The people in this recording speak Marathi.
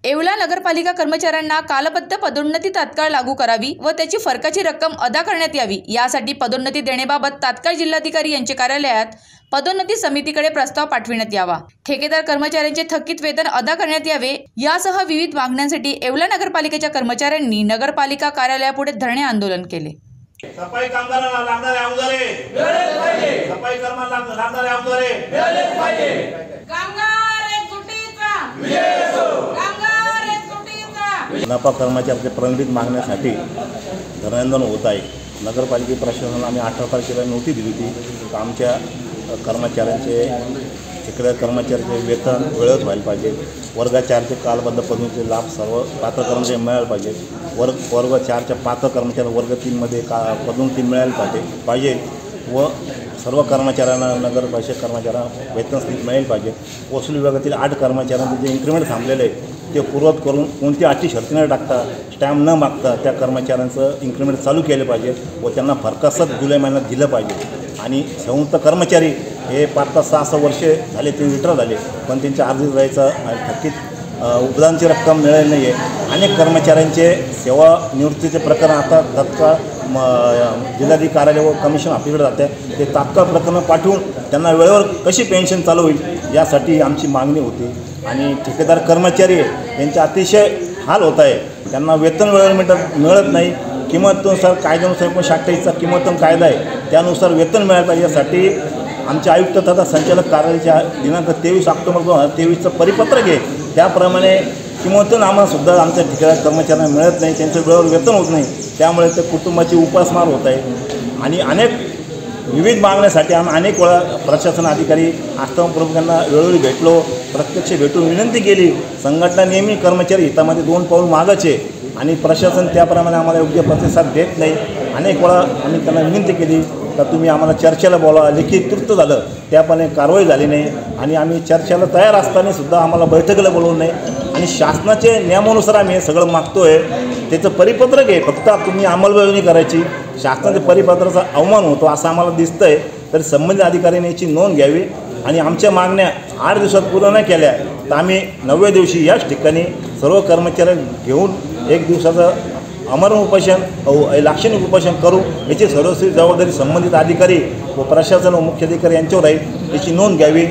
येवला नगरपालिका कर्मचाऱ्यांना कालबद्ध पदोन्नती तात्काळ लागू करावी व त्याची फरकाची रक्कम अदा करण्यात यावी यासाठी पदोन्नती देण्याबाबत तात्काळ जिल्हाधिकारी यांच्या कार्यालयात पदोन्नती समितीकडे प्रस्ताव पाठविण्यात यावा। ठेकेदार कर्मचाऱ्यांचे थकीत वेतन अदा करण्यात यावे यासह विविध मागण्यांसाठी येवला नगरपालिकेच्या कर्मचाऱ्यांनी नगरपालिका कार्यालयापुढे धरणे आंदोलन केले। सफाई कामगारांना लागणारे अवजारे मिळाले पाहिजे, सफाई कर्मचाऱ्यांना लागणारे अवजारे मिळाले पाहिजे। कामगार एकजुटीचा विजय असो, कामगार एकजुटीचा। नफा कर्मचाऱ्यांच्या प्रलंबित मागण्यासाठी धरणे आंदोलन होत आहे। नगरपालिका प्रशासनाने आम्ही 18 तारखेला नोटीस दिली होती। आमच्या कर्मचाऱ्यांचे ठेकेदार कर्मचाऱ्यांचे वेतन वेळेत व्हायला पाहिजे। वर्ग 4चे कालबद्ध पदोन्नतीचे लाभ सर्व पात्र कर्मचारी मिळायला पाहिजे। वर्ग 4च्या पात्र कर्मचारी वर्ग 3मध्ये पदोन्नती मिळायला पाहिजे व सर्व कर्मचाऱ्यांना नगरपालिका कर्मचाऱ्यांना वेतन स्थिती मिळायला पाहिजे। वसूल विभागातील 8 कर्मचाऱ्यांचे जे इन्क्रिमेंट थांबलेले आहे ते पूर्वत करून कोणती अटी शर्ती न टाकता स्टॅम्प न मागता त्या कर्मचाऱ्यांचं इन्क्रिमेंट चालू केलं पाहिजे व त्यांना फरकासत जुलै महिन्यात दिलं पाहिजे। आणि संयुक्त कर्मचारी हे 5 ते 6 वर्षे झाले ते रिटायर झाले पण त्यांच्या अर्धी जायचं थकीत उपदानाची रक्कम मिळाली नाही आहे। अनेक कर्मचाऱ्यांचे सेवानिवृत्तीचे प्रकरण आता तात्काळ जिल्हाधिकारी कार्यालय व कमिशन ऑफिसकडे जाते ते तात्काळ प्रकरणं पाठवून त्यांना वेळेवर कशी पेन्शन चालू होईल यासाठी आमची मागणी होती। आणि ठेकेदार कर्मचारी यांचे अतिशय हाल होत आहे, त्यांना वेतन वेळेवर मिळत नाही। किंमतनुसार कायद्यानुसार 1928चा किंमतन कायदा आहे त्यानुसार वेतन मिळालं पाहिजे यासाठी आमचे आयुक्त तथा संचालक कार्यालयाच्या दिनांक 23 ऑक्टोबर 2023चं परिपत्रक आहे त्याप्रमाणे किंमतन आम्हालासुद्धा आमच्या ठेकेदार कर्मचाऱ्यांना मिळत नाही, त्यांचं वेळेवर वेतन होत नाही, त्यामुळे ते कुटुंबाची उपासमार होत आहे। आणि अनेक विविध मागण्यासाठी आम्ही अनेक वेळा प्रशासन अधिकारी आस्थापन यांना वेळोवेळी भेटलो, प्रत्यक्ष भेटून विनंती केली। संघटना नेहमी कर्मचारी हितामध्ये 2 पाऊल मागचे आणि प्रशासन त्याप्रमाणे आम्हाला योग्य प्रतिसाद देत नाही। अनेक वेळा आम्ही त्यांना विनंती केली तर तुम्ही आम्हाला चर्चेला बोला, लेखी कृत्य झालं त्यापणे कारवाई झाली नाही आणि आम्ही चर्चेला तयार असताना सुद्धा आम्हाला बैठकीला बोलवलं नाही। आणि शासनाचे नियमानुसार आम्ही हे सगळं मागतोय, त्याचं परिपत्रक आहे, फक्त तुम्ही अंमलबजावणी करायची। शासनाच्या परिपत्रकाचा अवमान होतो असं आम्हाला दिसतंय, तरी संबंधित अधिकाऱ्यांनी याची नोंद घ्यावी आणि आमच्या मागण्या 8 दिवसात पूर्ण न केल्या तर आम्ही 9व्या दिवशी याच ठिकाणी सर्व कर्मचारी घेऊन 1 दिवसाचं अमरण उपोषण लाक्षणिक उपोषण करू। याची सर्वस्वी जबाबदारी संबंधित अधिकारी व प्रशासन व मुख्याधिकारी यांच्यावर आहे, याची नोंद घ्यावी।